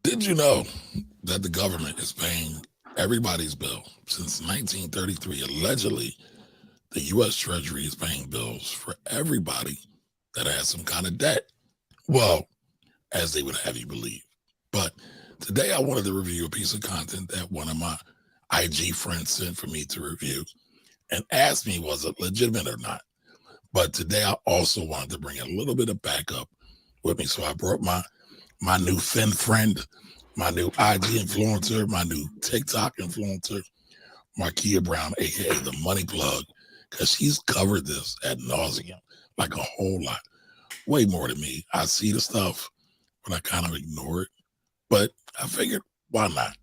Did you know that the government is paying everybody's bill since 1933? Allegedly, the U.S. Treasury is paying bills for everybody that has some kind of debt. Well, as they would have you believe. But today I wanted to review a piece of content that one of my IG friends sent for me to review and asked me was it legitimate or not. But today I also wanted to bring a little bit of backup with me. So I brought my new Fin friend, my new IG influencer, my new TikTok influencer, Markia Brown, aka the Money Plug, because she's covered this ad nauseum, like a whole lot, way more than me. I see the stuff, but I kind of ignore it. But I figured, why not?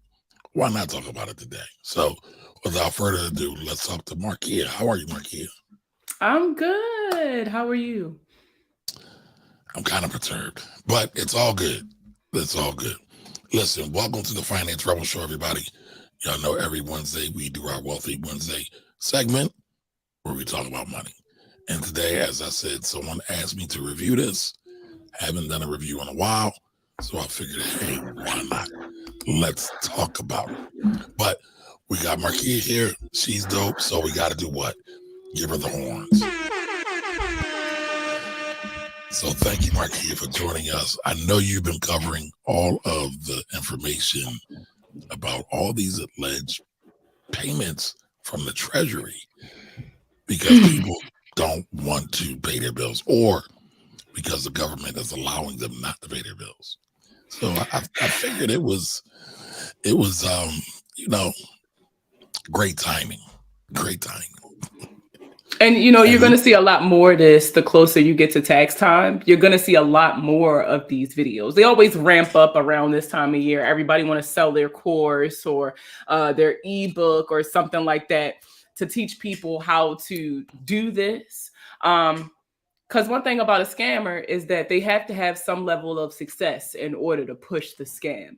Why not talk about it today? So, without further ado, let's talk to Markia. How are you, Markia? I'm good. How are you? I'm kind of perturbed, but it's all good. It's all good. Listen, welcome to the Finance Rebel Show, everybody. Y'all know every Wednesday we do our Wealthy Wednesday segment where we talk about money. And today, as I said, someone asked me to review this. Haven't done a review in a while. So I figured, hey, why not? Let's talk about it. But we got Markia here. She's dope. So we got to do what? Give her the horns. So thank you, Markia, for joining us. I know you've been covering all of the information about all these alleged payments from the Treasury because people don't want to pay their bills or because the government is allowing them not to pay their bills. So I figured it was you know great timing, great timing. And you're going to see a lot more of this the closer you get to tax time. You're going to see a lot more of these videos. They always ramp up around this time of year. Everybody want to sell their course or their ebook or something like that to teach people how to do this. Because one thing about a scammer is that they have to have some level of success in order to push the scam.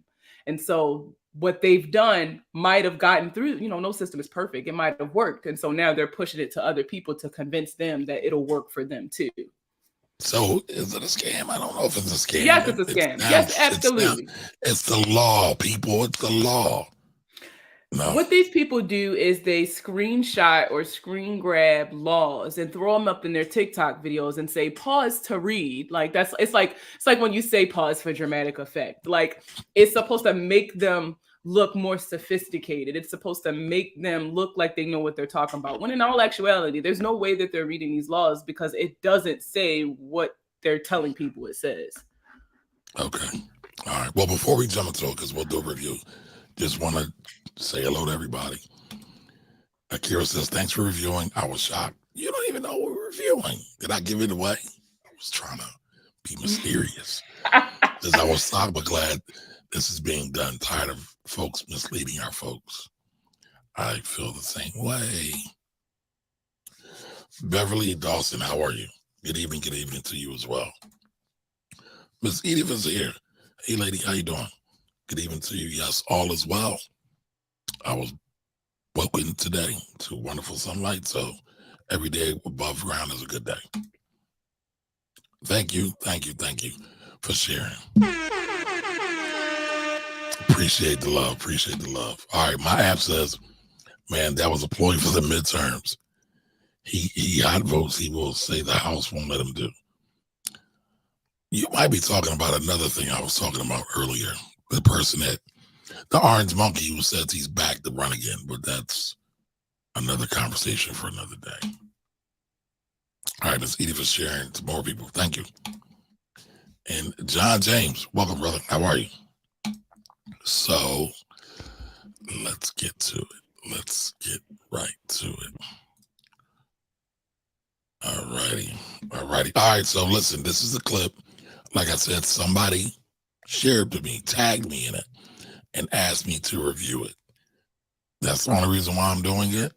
And so what they've done might have gotten through, no system is perfect. It might have worked. And so now they're pushing it to other people to convince them that it'll work for them too. So is it a scam? I don't know if it's a scam. Yes, it's a It scam. Yes, sounds it sounds absolutely. it's the law, people. It's the law. No. What these people do is they screenshot or screen grab laws and throw them up in their TikTok videos and say pause to read. Like it's like when you say pause for dramatic effect. Like it's supposed to make them look more sophisticated. It's supposed to make them look like they know what they're talking about. When in all actuality, there's no way that they're reading these laws because it doesn't say what they're telling people it says. Okay. All right. Well, before we jump into it, because we'll do a review, just want to say hello to everybody. Akira says, thanks for reviewing. I was shocked. You don't even know what we're reviewing. Did I give it away? I was trying to be mysterious. Because I was shocked, but glad this is being done. Tired of folks misleading our folks. I feel the same way. Beverly Dawson, how are you? Good evening to you as well. Miss Edith is here. Hey, lady, how you doing? Good evening to you. Yes, all is well. I was woken today to wonderful sunlight, so every day above ground is a good day. Thank you for sharing. Appreciate the love. Appreciate the love. All right, my app says, man, that was a ploy for the midterms. He got votes. He will say the House won't let him do. You might be talking about another thing I was talking about earlier. The person that the orange monkey who says he's back to run again, but that's another conversation for another day. All right, Miss Edie for sharing to more people. Thank you. And John James, welcome, brother. How are you? So let's get to it. Let's get right to it. All righty. All righty. All right. So listen, this is a clip. Like I said, somebody shared to me, tagged me in it, and asked me to review it. That's the only reason why I'm doing it.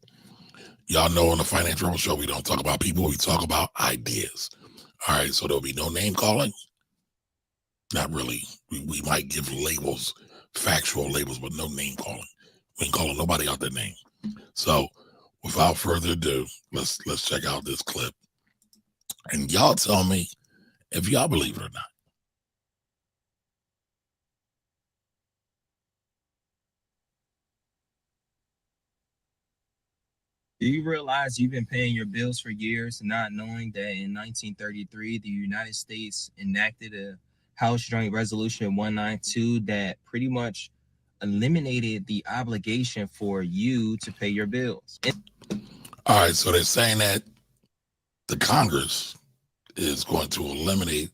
Y'all know on the Financial Show, we don't talk about people, we talk about ideas. All right. So there'll be no name calling. Not really. We might give labels, factual labels, but no name calling. We ain't calling nobody out their name. So without further ado, let's check out this clip. And y'all tell me if y'all believe it or not. Do you realize you've been paying your bills for years, not knowing that in 1933, the United States enacted a House Joint Resolution 192 that pretty much eliminated the obligation for you to pay your bills? All right, so they're saying that the Congress is going to eliminate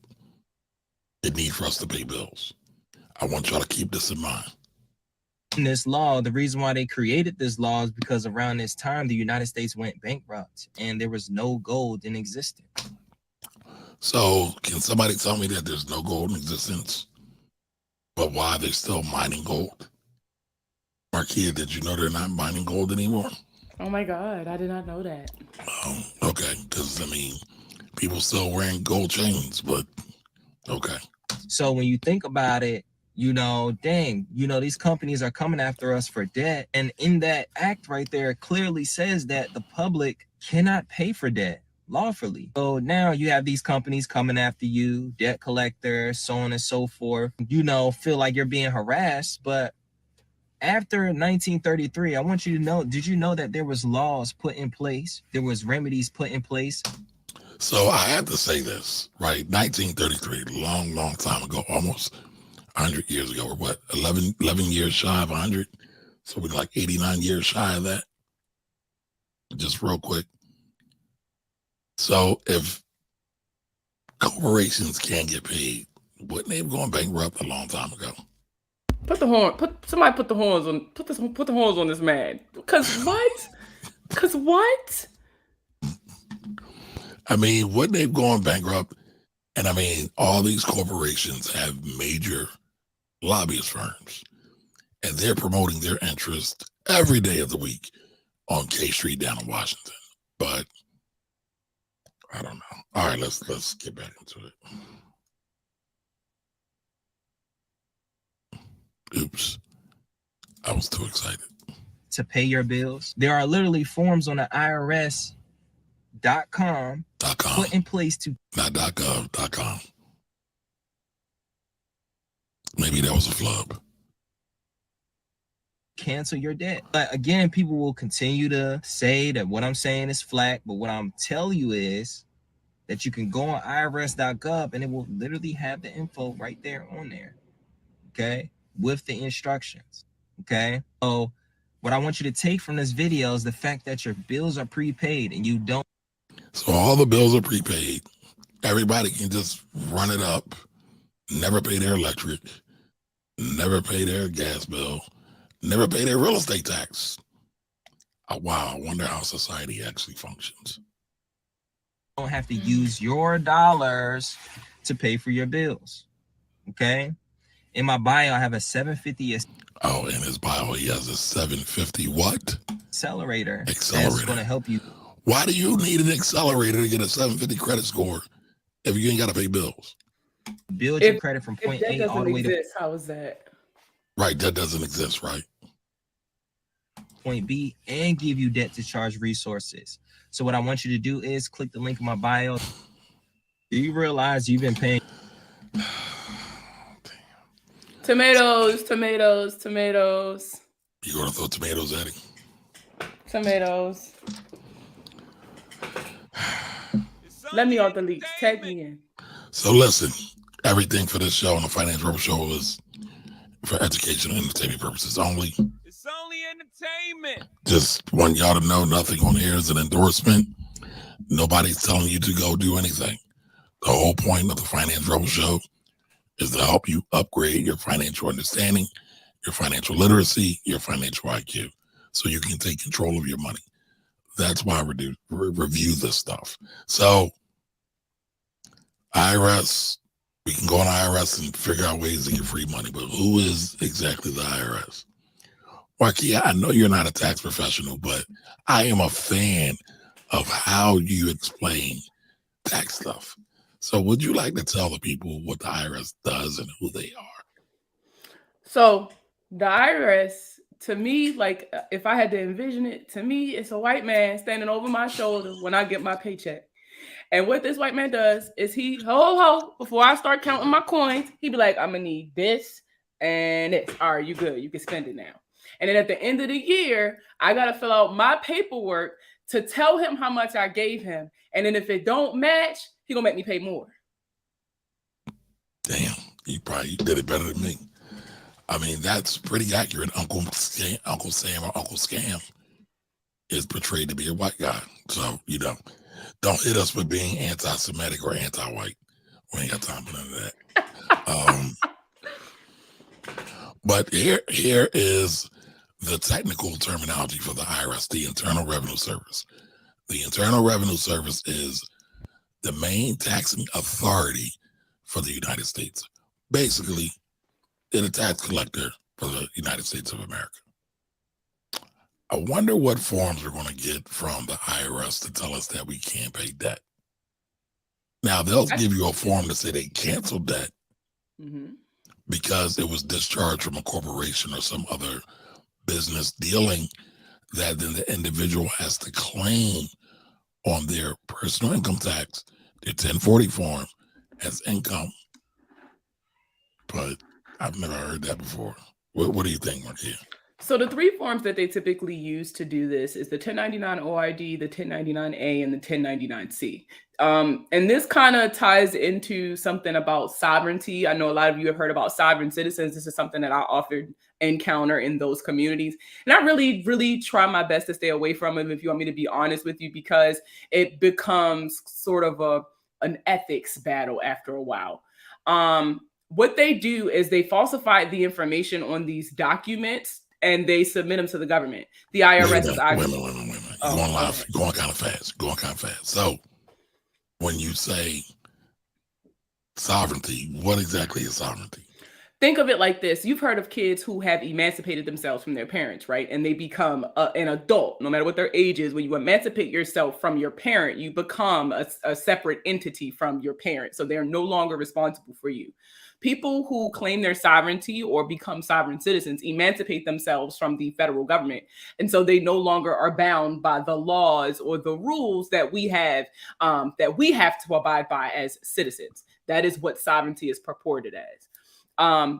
the need for us to pay bills. I want y'all to keep this in mind. In this law, the reason why they created this law is because around this time, the United States went bankrupt and there was no gold in existence. So can somebody tell me that there's no gold in existence, but why they're still mining gold? Markia, did you know they're not mining gold anymore? Oh my God, I did not know that. Okay, because I mean, people still wearing gold chains, but okay. So when you think about it, dang, these companies are coming after us for debt. And in that act right there, it clearly says that the public cannot pay for debt lawfully. So now you have these companies coming after you, debt collectors, so on and so forth, feel like you're being harassed. But after 1933, I want you to know, did you know that there was laws put in place? There was remedies put in place. So I had to say this, right? 1933, long time ago, almost 100 years ago, or what, 11 years shy of 100? So we're like 89 years shy of that. Just real quick. So if corporations can't get paid, wouldn't they have gone bankrupt a long time ago? Put the horns on this man. Cause what? Cause what? I mean, wouldn't they have gone bankrupt? And I mean, all these corporations have major lobbyist firms, and they're promoting their interest every day of the week on K Street down in Washington. But I don't know. All right, let's get back into it. Oops, I was too excited. To pay your bills, there are literally forms on the IRS.com put in place to not .gov.com. Maybe that was a flub. Cancel your debt. But again, people will continue to say that what I'm saying is flack, but what I'm telling you is that you can go on irs.gov and it will literally have the info right there on there, okay, with the instructions, okay? So what I want you to take from this video is the fact that your bills are prepaid and you don't. So all the bills are prepaid. Everybody can just run it up, never pay their electric, never pay their gas bill, never pay their real estate tax. Wow, I wonder how society actually functions. Don't have to use your dollars to pay for your bills, okay? In my bio, I have a 750. Oh, in his bio, he has a 750 what? Accelerator. That's going to help you. Why do you need an accelerator to get a 750 credit score if you ain't got to pay bills? Build your credit from point A all the way to. How is that? Right, that doesn't exist, right? Point B and give you debt to charge resources. So what I want you to do is click the link in my bio. Do you realize you've been paying? Tomatoes. You gonna throw tomatoes at him? Tomatoes. Let me off the leaks. Tag me in. So listen, everything for this show and the Finance Rebel Show is for education and entertainment purposes only. It's only entertainment. Just want y'all to know nothing on here is an endorsement. Nobody's telling you to go do anything. The whole point of the Finance Rebel Show is to help you upgrade your financial understanding, your financial literacy, your financial IQ, so you can take control of your money. That's why we review this stuff. So IRS, we can go on IRS and figure out ways to get free money, but who is exactly the IRS? Markia, I know you're not a tax professional, but I am a fan of how you explain tax stuff. So would you like to tell the people what the IRS does and who they are? So the IRS, to me, like if I had to envision it, to me, it's a white man standing over my shoulder when I get my paycheck. And what this white man does is he, before I start counting my coins, he be like, I'm gonna need this and this. All right, you good. You can spend it now. And then at the end of the year, I got to fill out my paperwork to tell him how much I gave him. And then if it don't match, he gonna make me pay more. Damn, you did it better than me. I mean, that's pretty accurate. Uncle Sam or Uncle Scam is portrayed to be a white guy. So, don't hit us with being anti-Semitic or anti-white. We ain't got time for none of that. But here is the technical terminology for the IRS, the Internal Revenue Service. The Internal Revenue Service is the main taxing authority for the United States. Basically, it's a tax collector for the United States of America. I wonder what forms we're going to get from the IRS to tell us that we can't pay debt. Now, they'll give you a form to say they canceled debt because it was discharged from a corporation or some other business dealing, that then the individual has to claim on their personal income tax, their 1040 form, as income. But I've never heard that before. What do you think, Markia? So the three forms that they typically use to do this is the 1099 OID, the 1099A, and the 1099C. And this kind of ties into something about sovereignty. I know a lot of you have heard about sovereign citizens. This is something that I often encounter in those communities. And I really, really try my best to stay away from them, if you want me to be honest with you, because it becomes sort of an ethics battle after a while. What they do is they falsify the information on these documents and they submit them to the government. The IRS is actually... Wait a minute. You're going live. You're going kind of fast. So when you say sovereignty, what exactly is sovereignty? Think of it like this. You've heard of kids who have emancipated themselves from their parents, right? And they become an adult, no matter what their age is. When you emancipate yourself from your parent, you become a separate entity from your parent. So they're no longer responsible for you. People who claim their sovereignty or become sovereign citizens emancipate themselves from the federal government. And so they no longer are bound by the laws or the rules that we have to abide by as citizens. That is what sovereignty is purported as.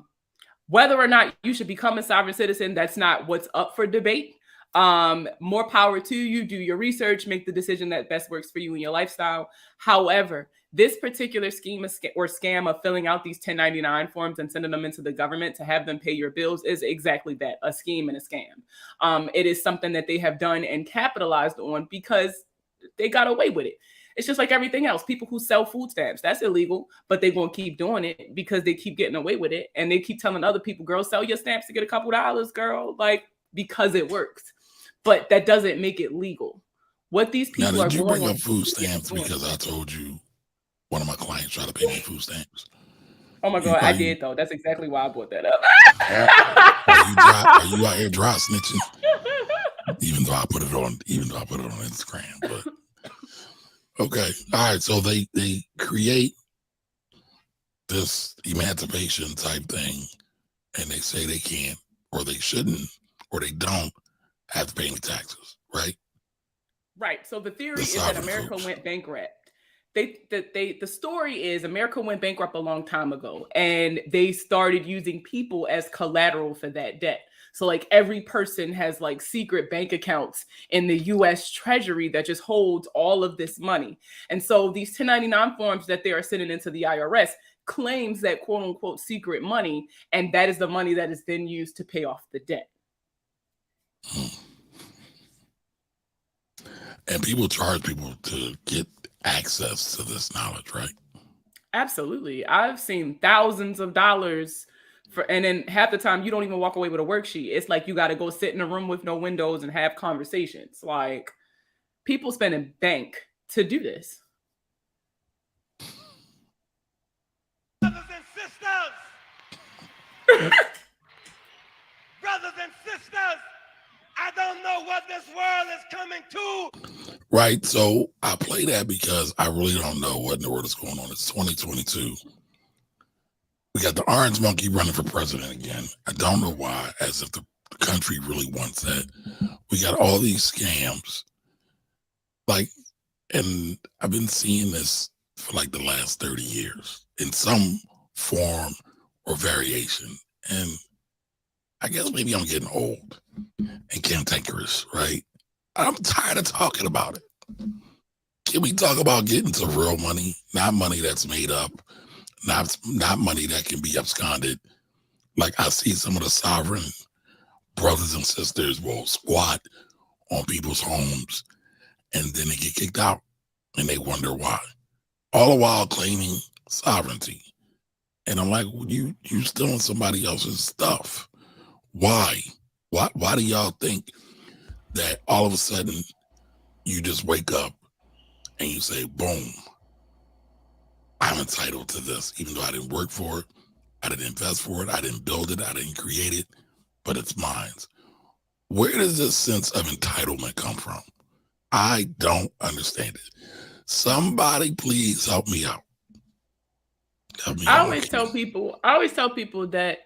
Whether or not you should become a sovereign citizen, that's not what's up for debate. More power to you. Do your research, make the decision that best works for you and your lifestyle. However, this particular scheme or scam of filling out these 1099 forms and sending them into the government to have them pay your bills is exactly that, a scheme and a scam. It is something that they have done and capitalized on because they got away with it. It's just like everything else. People who sell food stamps, that's illegal, but they're going to keep doing it because they keep getting away with it. And they keep telling other people, girl, sell your stamps to get a couple dollars, girl, because it works. But that doesn't make it legal. What these people now, are did you going bring on, up food stamps because I told you one of my clients tried to pay me food stamps? Oh my God, I did though. That's exactly why I brought that up. Are you out here dry snitching? Even though I put it on Instagram, but okay. All right. So they create this emancipation type thing and they say they can't or they shouldn't or they don't have to pay any taxes, right? Right. So the theory is that America went bankrupt. The story is America went bankrupt a long time ago, and they started using people as collateral for that debt. So like every person has like secret bank accounts in the US Treasury that just holds all of this money. And so these 1099 forms that they are sending into the IRS claims that quote unquote secret money, and that is the money that is then used to pay off the debt. And people charge people to get access to this knowledge, right? Absolutely. I've seen thousands of dollars and then half the time you don't even walk away with a worksheet. It's like you got to go sit in a room with no windows and have conversations. Like people spending bank to do this. Brothers and sisters, brothers and sisters, I don't know what this world is coming to. Right. So I play that because I really don't know what in the world is going on. It's 2022. We got the orange monkey running for president again. I don't know why, as if the country really wants that. We got all these scams. And I've been seeing this for like the last 30 years in some form or variation. And I guess maybe I'm getting old and cantankerous, right? I'm tired of talking about it. Can we talk about getting to real money, not money that's made up, not money that can be absconded? Like I see some of the sovereign brothers and sisters will squat on people's homes and then they get kicked out and they wonder why. All the while claiming sovereignty. And I'm like, well, you stealing somebody else's stuff. Why? Why do y'all think that all of a sudden you just wake up and you say, boom, I'm entitled to this, even though I didn't work for it, I didn't invest for it, I didn't build it, I didn't create it, but it's mine. Where does this sense of entitlement come from? I don't understand it. Somebody please help me out. I always tell people that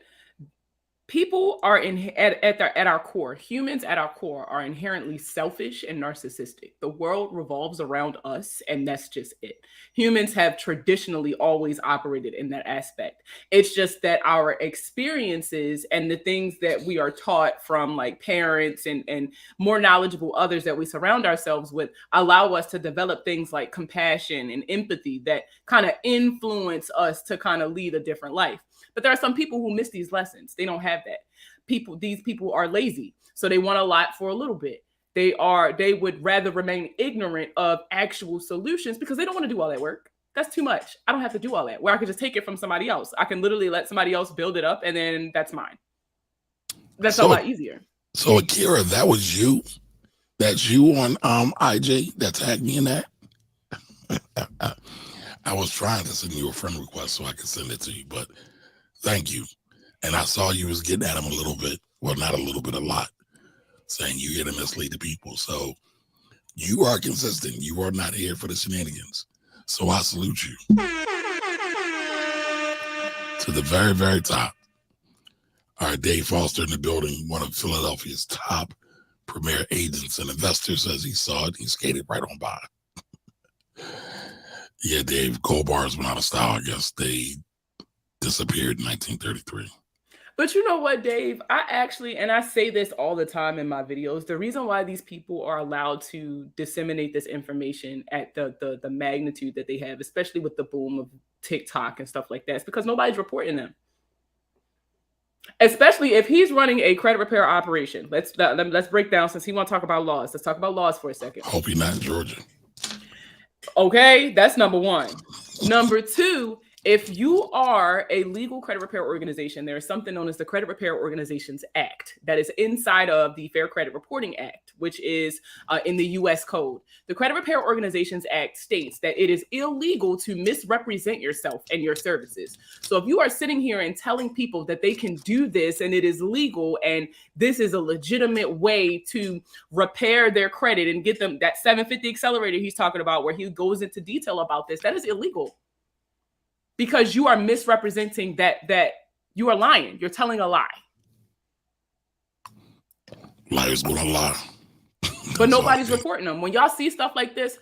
people are at our core, humans at our core are inherently selfish and narcissistic. The world revolves around us, and that's just it. Humans have traditionally always operated in that aspect. It's just that our experiences and the things that we are taught from like parents and more knowledgeable others that we surround ourselves with allow us to develop things like compassion and empathy that kind of influence us to kind of lead a different life. But there are some people who miss these lessons. They don't have that. These people are lazy. So they want a lot for a little bit. They would rather remain ignorant of actual solutions because they don't want to do all that work. That's too much. I don't have to do all that. Where I could just take it from somebody else. I can literally let somebody else build it up and then that's mine. That's a lot easier. So Akira, that was you? That's you on IJ that tagged me in that? I was trying to send you a friend request so I could send it to you, but thank you. And I saw you was getting at him a little bit. Well, not a little bit, a lot. Saying you're here to mislead the people. So you are consistent. You are not here for the shenanigans. So I salute you. To the very, very top. All right, Dave Foster in the building, one of Philadelphia's top premier agents and investors, says he saw it. He skated right on by. Yeah, Dave, gold bars went out of style, I guess. They disappeared in 1933. But you know what, Dave? I actually, and I say this all the time in my videos, the reason why these people are allowed to disseminate this information at the magnitude that they have, especially with the boom of TikTok and stuff like that, is because nobody's reporting them. Especially if he's running a credit repair operation. Let's break down, since he want to talk about laws. Let's talk about laws for a second. Hope you're not in Georgia. Okay, that's number one. Number two, if you are a legal credit repair organization, there is something known as the Credit Repair Organizations Act that is inside of the Fair Credit Reporting Act, which is in the U.S. Code. The Credit Repair Organizations Act states that it is illegal to misrepresent yourself and your services. So if you are sitting here and telling people that they can do this and it is legal and this is a legitimate way to repair their credit and get them that 750 accelerator he's talking about, where he goes into detail about this, that is illegal. Because you are misrepresenting that you are lying. You're telling a lie. Liars gonna lie. But nobody's reporting them. When y'all see stuff like this,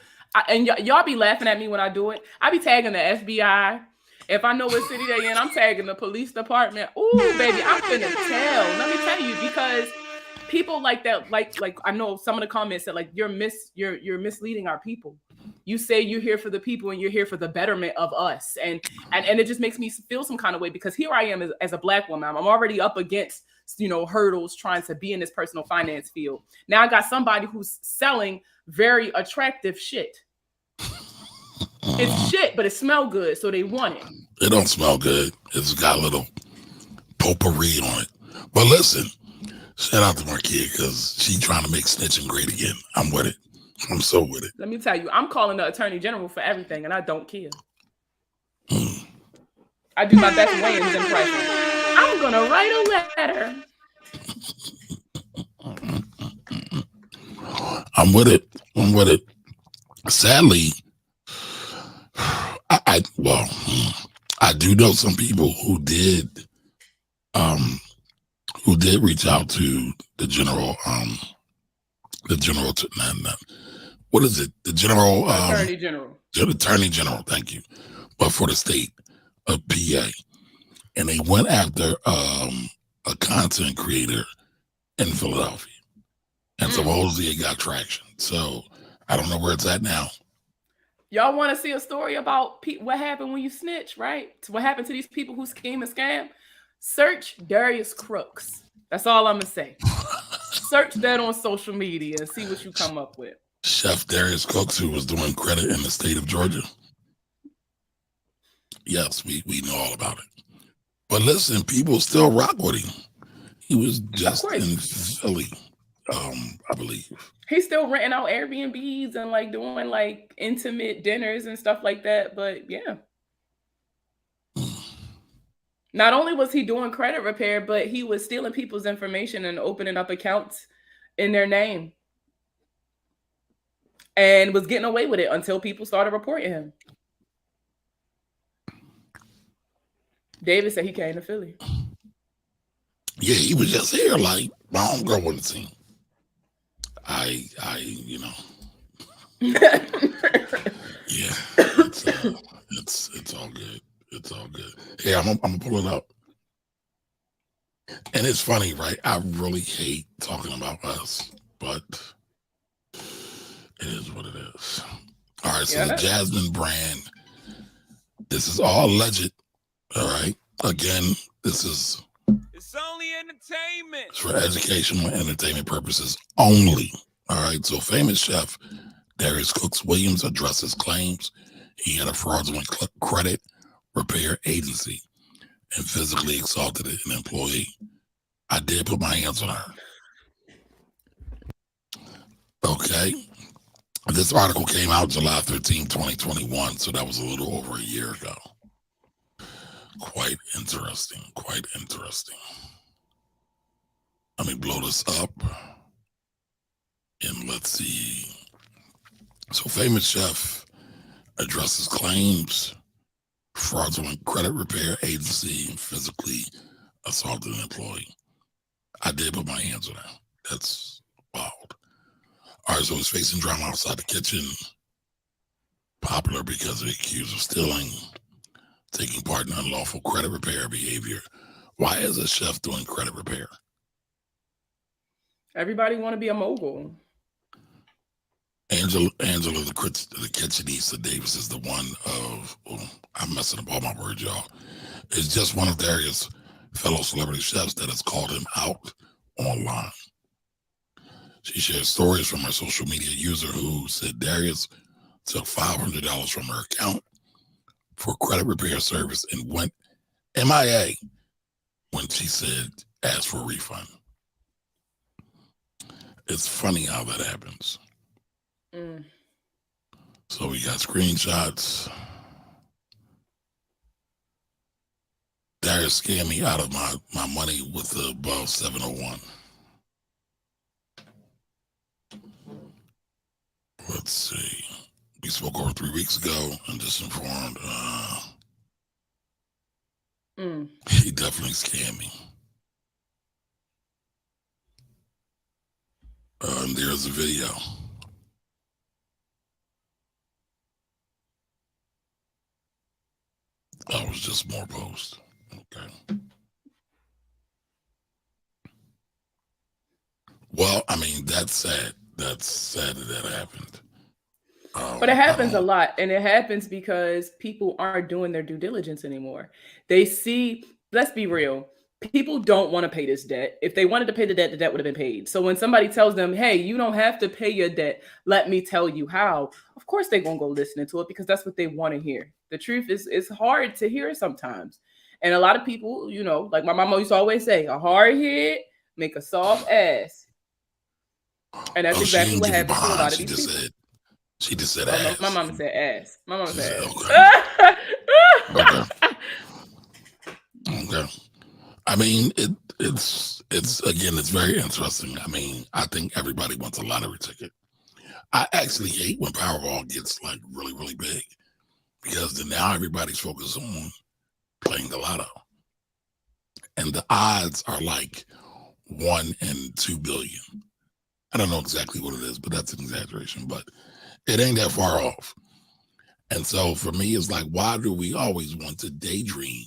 y'all be laughing at me when I do it. I be tagging the FBI. If I know what city they in, I'm tagging the police department. Ooh, baby, I'm finna tell. Let me tell you, because people like that, like I know some of the comments said, like, you're misleading our people. You say you're here for the people and you're here for the betterment of us. And it just makes me feel some kind of way, because here I am as a Black woman. I'm already up against, hurdles trying to be in this personal finance field. Now I got somebody who's selling very attractive shit. It's shit, but it smells good, so they want it. It don't smell good. It's got a little potpourri on it. But listen, shout out to Markia, because she trying to make snitching great again. I'm with it. I'm so with it. Let me tell you, I'm calling the Attorney General for everything, and I don't care. I do my best Wayne's impression. I'm going to write a letter. I'm with it. I'm with it. Sadly, I do know some people who did reach out to the general, what is it? The general Attorney General. Attorney General, thank you. But for the state of PA. And they went after a content creator in Philadelphia. And supposedly it got traction. So I don't know where it's at now. Y'all want to see a story about what happened when you snitch, right? What happened to these people who scheme and scam? Search Darius Crooks. That's all I'm going to say. Search that on social media and see what you come up with. Chef Darius Cooks, who was doing credit in the state of Georgia. Yes, we know all about it. But listen, people still rock with him. He was just in Philly, I believe. He's still renting out Airbnbs and like doing like intimate dinners and stuff like that. But yeah. Not only was he doing credit repair, but he was stealing people's information and opening up accounts in their name. And was getting away with it until people started reporting him. David said he came to Philly. Yeah, he was just here, like my homegirl wouldn't see. I yeah, it's all good. It's all good. Yeah, I'm gonna pull it up. And it's funny, right? I really hate talking about us, but it is what it is. All right, so the Jasmine brand, this is all alleged. All right. Again, it's only entertainment. It's for educational and entertainment purposes only. All right. So famous chef Darius Cooks Williams addresses claims he had a fraudulent credit repair agency and physically assaulted an employee. I did put my hands on her. Okay. This article came out July 13, 2021. So that was a little over a year ago. Quite interesting. Quite interesting. Let me blow this up. And let's see. So famous chef addresses claims, fraudulent credit repair agency, and physically assaulted an employee. I did put my hands on that. That's wild. All right, so he's facing drama outside the kitchen. Popular because they're accused of stealing, taking part in unlawful credit repair behavior. Why is a chef doing credit repair? Everybody want to be a mogul. Angela the Kitchenista Davis is the one of, I'm messing up all my words, y'all. It's just one of Darius' fellow celebrity chefs that has called him out online. She shared stories from her social media user who said Darius took $500 from her account for credit repair service and went MIA when she said, asked for a refund. It's funny how that happens. So we got screenshots. Darius scammed me out of my money with the above 701. Let's see. We spoke over 3 weeks ago and just informed. He definitely scammed me. And there's a video. That was just more posts. Okay. Well, I mean, that's sad. That's sad that happened. But it happens a lot. And it happens because people aren't doing their due diligence anymore. They see, let's be real, people don't want to pay this debt. If they wanted to pay the debt would have been paid. So when somebody tells them, hey, you don't have to pay your debt, let me tell you how, of course they're going to go listening to it because that's what they want to hear. The truth is hard to hear sometimes. And a lot of people, you know, like my mama used to always say, a hard head make a soft ass. And that's exactly what happens to a lot of these people. She just said ass. My mama said ass. My mama said ass. Okay. I mean, it's again, it's very interesting. I mean, I think everybody wants a lottery ticket. I actually hate when Powerball gets like really, really big because then now everybody's focused on playing the lotto. And the odds are like 1 in 2 billion. I don't know exactly what it is, but that's an exaggeration, but it ain't that far off. And so for me, it's like, why do we always want to daydream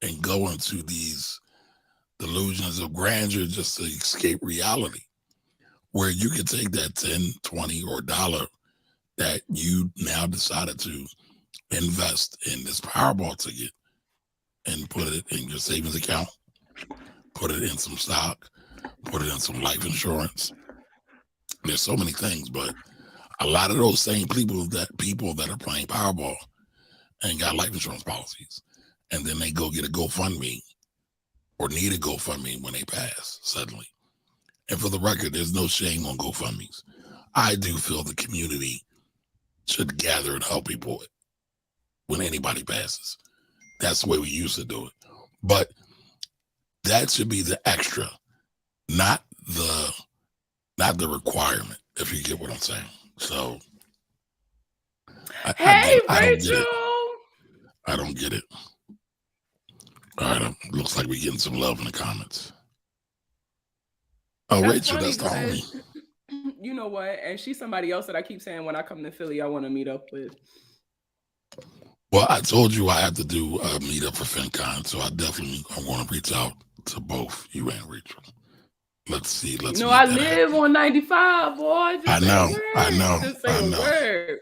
and go into these delusions of grandeur just to escape reality? where you can take that 10, 20, or $1 that you now decided to invest in this Powerball ticket and put it in your savings account, put it in some stock, put it in some life insurance. There's so many things, but a lot of those same people that are playing Powerball ain't got life insurance policies, and then they go get a GoFundMe or need a GoFundMe when they pass suddenly. And for the record, there's no shame on GoFundMes. I do feel the community should gather and help people when anybody passes. That's the way we used to do it. But that should be the extra, not the requirement, if you get what I'm saying. So Hey, Rachel. Rachel. I don't get it. All right, looks like we're getting some love in the comments. Oh, That's Rachel, funny that's the homie. because you know what? And she's somebody else that I keep saying when I come to Philly, I want to meet up with. Well, I told you I have to do a meetup for FinCon, so I want to reach out to both you and Rachel. Let's see. Let's. You know, I live on 95, boy. I know. Just say a word.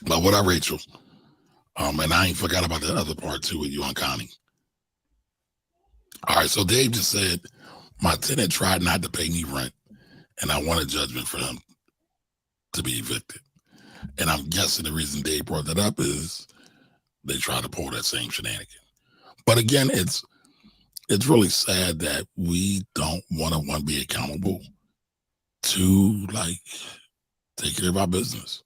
But what up, Rachel? And I ain't forgot about the other part too with you and Connie. All right, so Dave just said my tenant tried not to pay me rent, and I want a judgment for him to be evicted. And I'm guessing the reason Dave brought that up is they try to pull that same shenanigan. But again, it's really sad that we don't want to be accountable to take care of our business.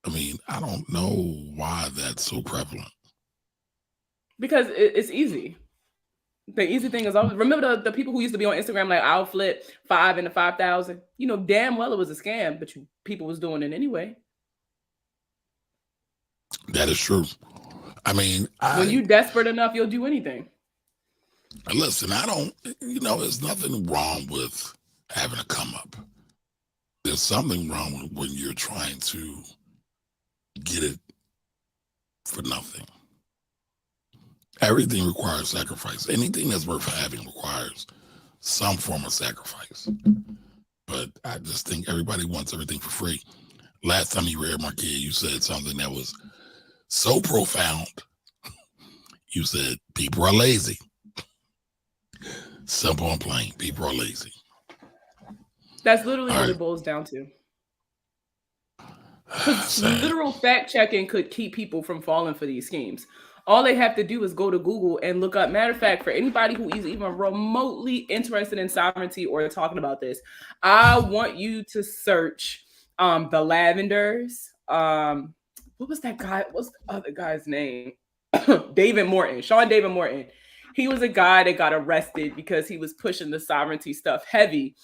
I mean, I don't know why that's so prevalent. Because it's easy. The easy thing is always remember the people who used to be on Instagram like I'll flip 5 into 5,000. You know damn well it was a scam, but people was doing it anyway. That is true. I mean, when you desperate enough, you'll do anything. Listen, there's nothing wrong with having a come up. There's something wrong when you're trying to get it for nothing. Everything requires sacrifice. Anything that's worth having requires some form of sacrifice. But I just think everybody wants everything for free. Last time you were here, Markia, you said something that was so profound. You said people are lazy. Simple and plain. People are lazy. That's literally what it boils down to. Because literal fact checking could keep people from falling for these schemes. All they have to do is go to Google and look up. Matter of fact, for anybody who is even remotely interested in sovereignty or talking about this, I want you to search the Lavenders. What was that guy? What's the other guy's name? David Morton, Sean David Morton. He was a guy that got arrested because he was pushing the sovereignty stuff heavy.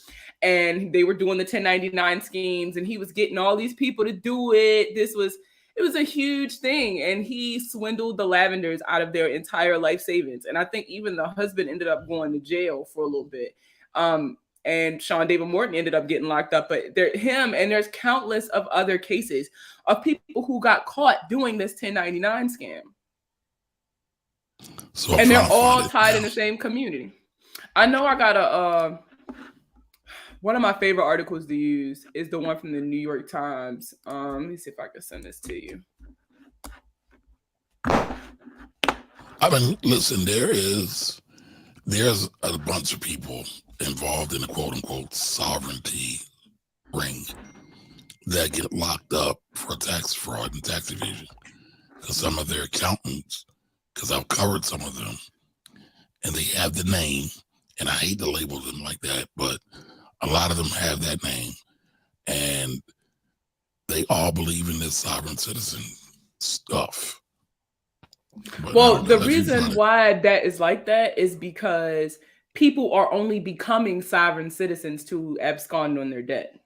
And they were doing the 1099 schemes and he was getting all these people to do it. It was a huge thing. And he swindled the Lavenders out of their entire life savings. And I think even the husband ended up going to jail for a little bit. And Sean David Morton ended up getting locked up. But there's countless of other cases of people who got caught doing this 1099 scam. And they're all tied in the same community. I know I got one of my favorite articles to use is the one from the New York Times. Let me see if I can send this to you. I mean, listen, there's a bunch of people involved in the quote unquote sovereignty ring that get locked up for tax fraud and tax evasion. Because some of their accountants, because I've covered some of them, and they have the name, and I hate to label them like that, but a lot of them have that name, and they all believe in this sovereign citizen stuff. But well, the reason why that is like that is because people are only becoming sovereign citizens to abscond on their debt.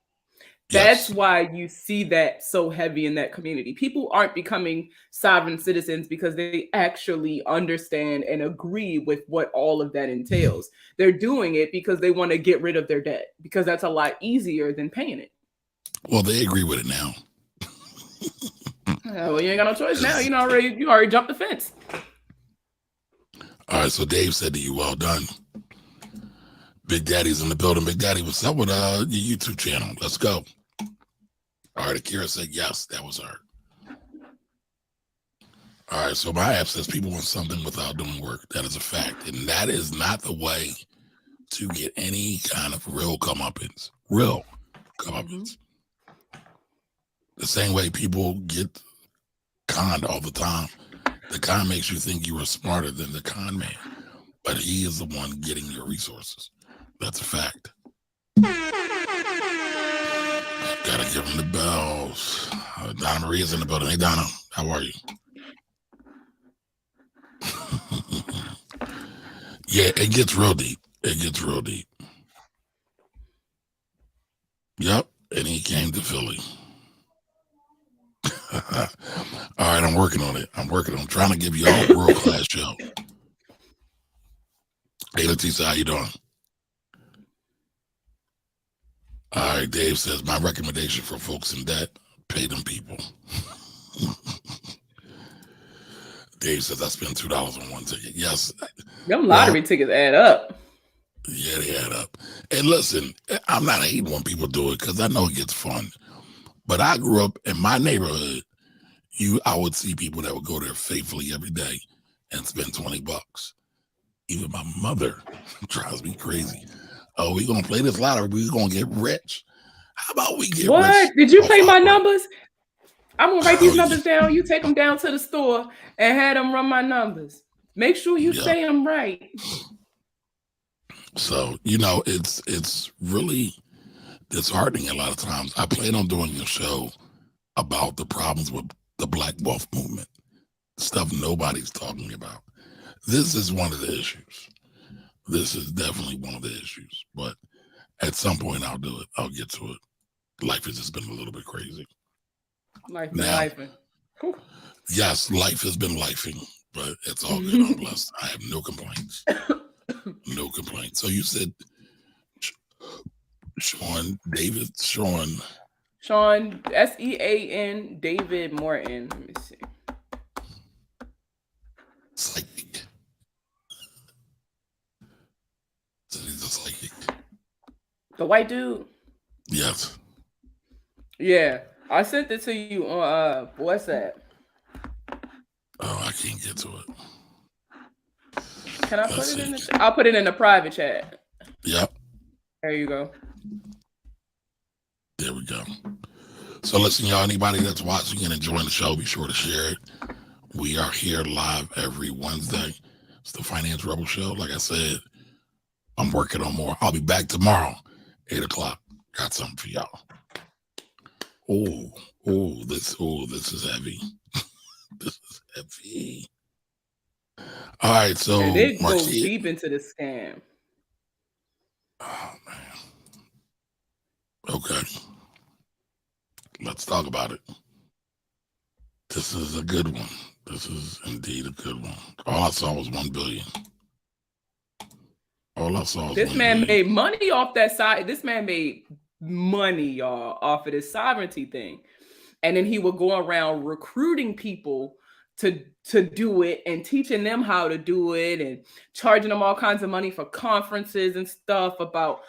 That's why you see that so heavy in that community. People aren't becoming sovereign citizens because they actually understand and agree with what all of that entails. They're doing it because they want to get rid of their debt because that's a lot easier than paying it. Well, they agree with it now. Well, you ain't got no choice now. You already jumped the fence. All right, so Dave said to you, well done. Big Daddy's in the building. Big Daddy, what's up with your YouTube channel? Let's go. All right, Akira said yes, that was her. All right, so my app says people want something without doing work. That is a fact. And that is not the way to get any kind of real comeuppance. Real comeuppance. The same way people get conned all the time. The con makes you think you are smarter than the con man, but he is the one getting your resources. That's a fact. Gotta give him the bells. Donna Maria's in the building. Hey, Donna, how are you? Yeah, it gets real deep. It gets real deep. Yep, and he came to Philly. All right, I'm working on it. I'm trying to give you all a world-class show. Hey, Leticia, how you doing? All right, Dave says, my recommendation for folks in debt, pay them people. Dave says, I spent $2 on one ticket. Yes. Them lottery tickets add up. Yeah, they add up. And listen, I'm not hating when people do it because I know it gets fun. But I grew up in my neighborhood. I would see people that would go there faithfully every day and spend $20. Even my mother drives me crazy. Oh, we gonna play this lottery. We gonna get rich. How about we get what? rich? Did you play my numbers? I'm gonna write these numbers down. You take them down to the store and have them run my numbers. Make sure you say them right. So it's really disheartening a lot of times. I plan on doing a show about the problems with the Black Wealth movement, stuff nobody's talking about. This is one of the issues. This is definitely one of the issues. But at some point, I'll do it. I'll get to it. Life has just been a little bit crazy. Life been lifing. Yes, life has been lifing, but it's all good. I'm blessed. I have no complaints. No complaints. So you said Sean, Sean, David Morton. Let me see. Psychic. So he's a psychic. The white dude? Yes. Yeah. I sent it to you on WhatsApp. Oh, I can't get to it. Can I put it in the I'll put it in the private chat. Yep. There you go. There we go. So listen, y'all, anybody that's watching and enjoying the show, be sure to share it. We are here live every Wednesday. It's the Finance Rebel Show. Like I said, I'm working on more. I'll be back tomorrow, 8 o'clock. Got something for y'all. This is heavy. This is heavy. All right, so and it goes deep into the scam. Oh man. Okay. Let's talk about it. This is a good one. This is indeed a good one. All I saw was 1 billion. All I saw was this man made money off that side. This man made money, y'all, off of this sovereignty thing. And then he would go around recruiting people to do it and teaching them how to do it and charging them all kinds of money for conferences and stuff about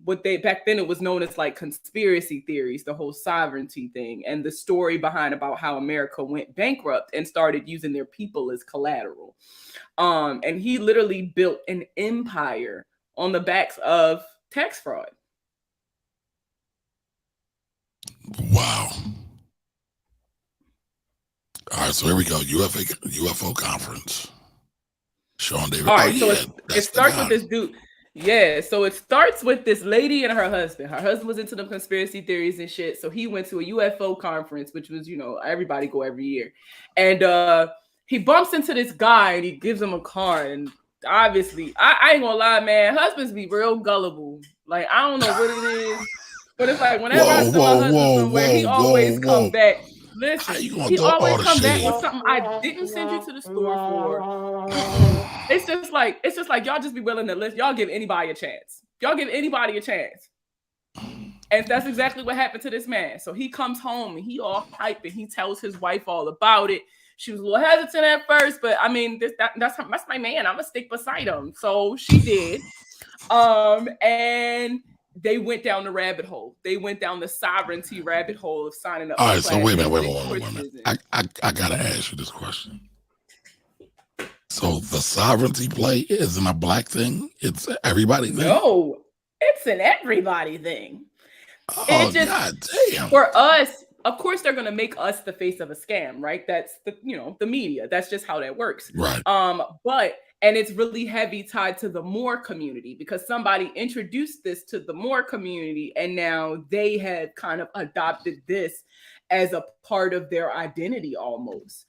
what they back then it was known as like conspiracy theories, the whole sovereignty thing and the story behind about how America went bankrupt and started using their people as collateral. And he literally built an empire on the backs of tax fraud. Wow. All right, so here we go. UFO conference. Sean David. All right, so it starts with this dude. Yeah, so it starts with this lady and her husband. Her husband was into the conspiracy theories and shit. So he went to a UFO conference, which was, everybody go every year. And he bumps into this guy and he gives him a card. And obviously, I ain't gonna lie, man, husbands be real gullible. Like, I don't know what it is, but it's like whenever I see my husband somewhere, he always comes back. Listen, he always comes back with something I didn't send you to the store for. It's just like y'all just be willing to listen. Y'all give anybody a chance. And that's exactly what happened to this man. So he comes home and he all hype and he tells his wife all about it. She was a little hesitant at first, but I mean, that's my man. I'm gonna stick beside him. So she did. And they went down the rabbit hole. They went down the sovereignty rabbit hole of signing up All for right, so wait a minute, courses. I gotta ask you this question. So the sovereignty play isn't a black thing; it's everybody thing. No, it's an everybody thing. Oh, It just, God damn. for us, of course, they're gonna make us the face of a scam, right? That's the media. That's just how that works. Right. And it's really heavy tied to the Moor community because somebody introduced this to the Moor community, and now they have kind of adopted this as a part of their identity almost.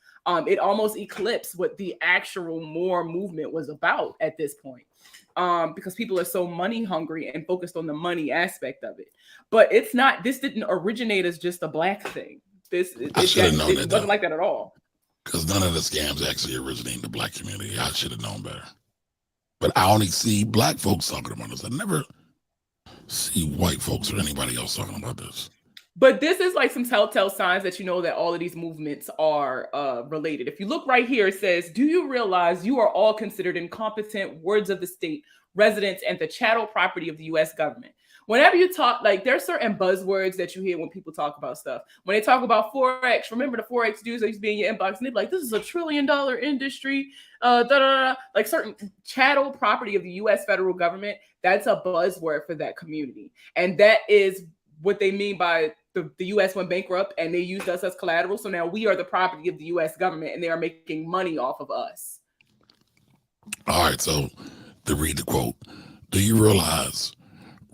It almost eclipsed what the actual Moor movement was about at this point. Because people are so money hungry and focused on the money aspect of it. But it's not, this didn't originate as just a black thing. I should have known that. It wasn't like that at all. Because none of the scams actually originate in the black community. I should have known better. But I only see black folks talking about this. I never see white folks or anybody else talking about this. But this is like some telltale signs that you know that all of these movements are related. If you look right here, it says, do you realize you are all considered incompetent wards of the state, residents, and the chattel property of the U.S. government? Whenever you talk, like there's certain buzzwords that you hear when people talk about stuff. When they talk about Forex, remember the Forex dudes that used to be in your inbox and they'd be like, this is $1 trillion industry, like certain chattel property of the U.S. federal government. That's a buzzword for that community. And that is what they mean by the U.S. went bankrupt and they used us as collateral. So now we are the property of the U.S. government and they are making money off of us. All right. So to read the quote, do you realize,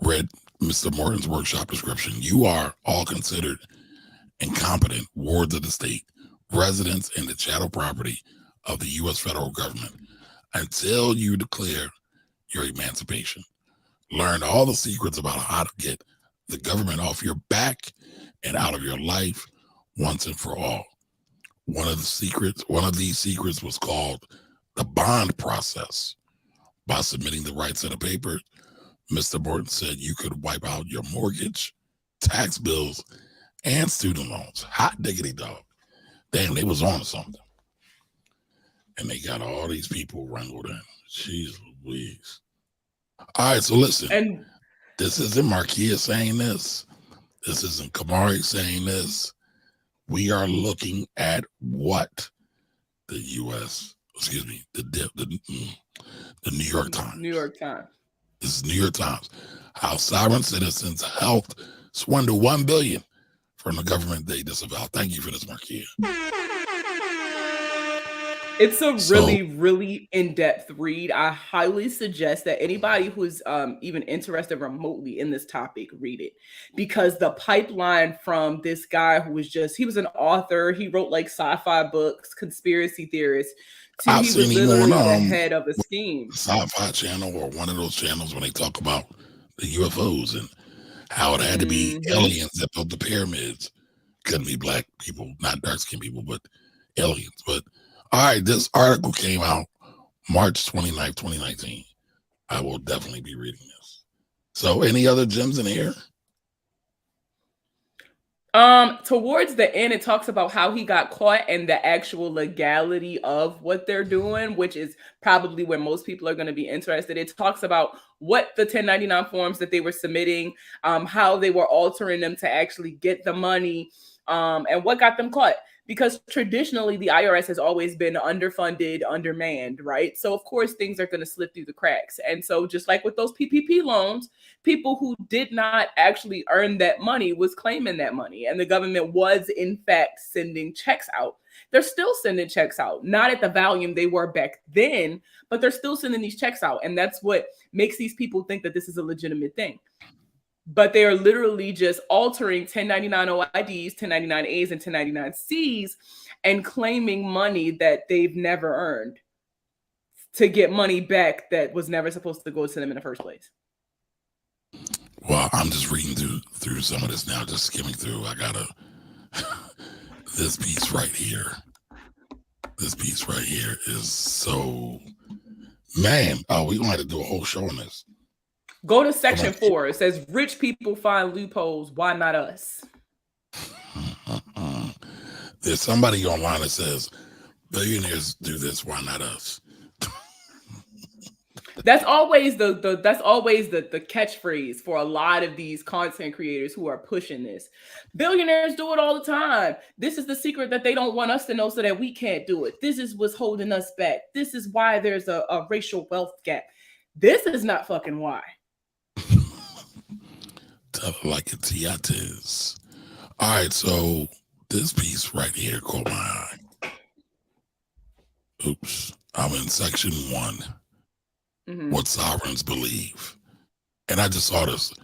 read Mr. Morton's workshop description, you are all considered incompetent wards of the state, residents in the chattel property of the U.S. federal government until you declare your emancipation. Learn all the secrets about how to get the government off your back and out of your life once and for all. One of these secrets was called the bond process. By submitting the right set of papers, Mr. Morton said you could wipe out your mortgage, tax bills, and student loans. Hot diggity dog. Damn, they was on something. And they got all these people wrangled in. Jeez Louise. All right, so listen. And this isn't Markia saying this. This isn't Kamari saying this. We are looking at what the U.S., the New York Times. New York Times. This is New York Times. How sovereign citizens helped swindle $1 billion from the government they disavow. Thank you for this, Markia. It's a really in-depth read. I highly suggest that anybody who's even interested remotely in this topic read it, because the pipeline from this guy who was he was an author. He wrote like sci-fi books, conspiracy theorists. He was literally the head of a scheme. Sci-fi channel or one of those channels when they talk about the UFOs and how it had to be aliens that built the pyramids. Couldn't be black people, not dark-skinned people, but aliens. But all right, this article came out March 29th, 2019. I will definitely be reading this. So any other gems in here? Towards the end, it talks about how he got caught and the actual legality of what they're doing, which is probably where most people are going to be interested. It talks about what the 1099 forms that they were submitting, how they were altering them to actually get the money, and what got them caught. Because traditionally, the IRS has always been underfunded, undermanned, right? So, of course, things are going to slip through the cracks. And so just like with those PPP loans, people who did not actually earn that money was claiming that money. And the government was, in fact, sending checks out. They're still sending checks out, not at the volume they were back then, but they're still sending these checks out. And that's what makes these people think that this is a legitimate thing. But they are literally just altering 1099 OIDs, 1099As, and 1099Cs and claiming money that they've never earned to get money back that was never supposed to go to them in the first place. Well, I'm just reading through some of this now, just skimming through. I got this piece right here. This piece right here is so, man, we're going to have to do a whole show on this. Go to section 4. It says, rich people find loopholes. Why not us? There's somebody online that says, billionaires do this. Why not us? That's always the catchphrase for a lot of these content creators who are pushing this. Billionaires do it all the time. This is the secret that they don't want us to know so that we can't do it. This is what's holding us back. This is why there's a racial wealth gap. This is not fucking why. Tell it like it's yet is. All right, so this piece right here caught my eye. Oops, I'm in section 1. Mm-hmm. What sovereigns believe. And I just saw this.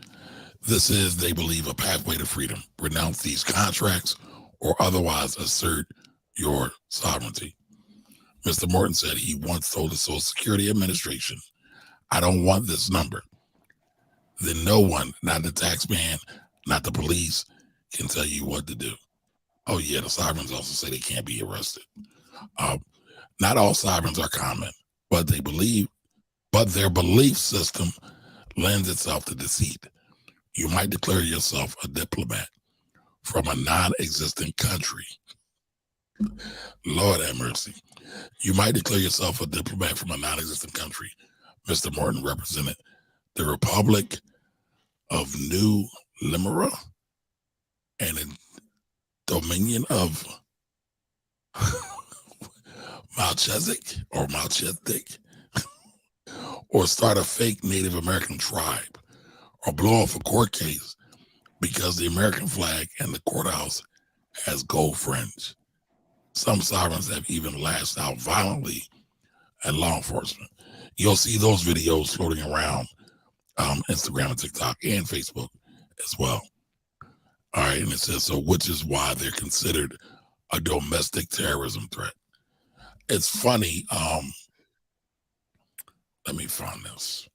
This is, they believe, a pathway to freedom. Renounce these contracts or otherwise assert your sovereignty. Mr. Morton said he once told the Social Security Administration, I don't want this number. Then no one, not the taxman, not the police, can tell you what to do. Oh yeah, the sovereigns also say they can't be arrested. Not all sovereigns are common, but their belief system lends itself to deceit. You might declare yourself a diplomat from a non-existent country. Lord have mercy. You might declare yourself a diplomat from a non-existent country. Mr. Morton represented the Republic of New Limera and a Dominion of Melchizedek, or start a fake Native American tribe, or blow off a court case because the American flag and the courthouse has gold fringe. Some sovereigns have even lashed out violently at law enforcement. You'll see those videos floating around Instagram and TikTok and Facebook as well. All right, and it says, so which is why they're considered a domestic terrorism threat. It's funny. Let me find this.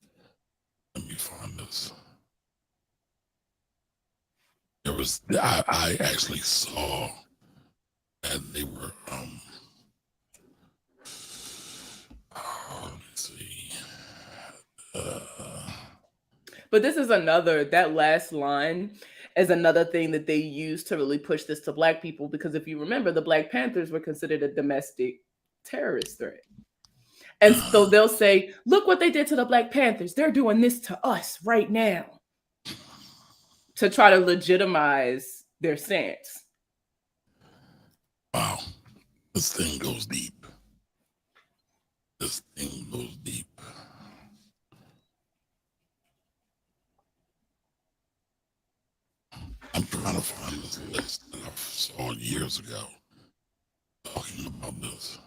There was, I actually saw that they were, let me see. But this is that last line is another thing that they use to really push this to Black people, because if you remember, the Black Panthers were considered a domestic terrorist threat. And so they'll say, look what they did to the Black Panthers. They're doing this to us right now, to try to legitimize their stance. Wow. This thing goes deep. I'm trying to find this list that I saw years ago talking about this.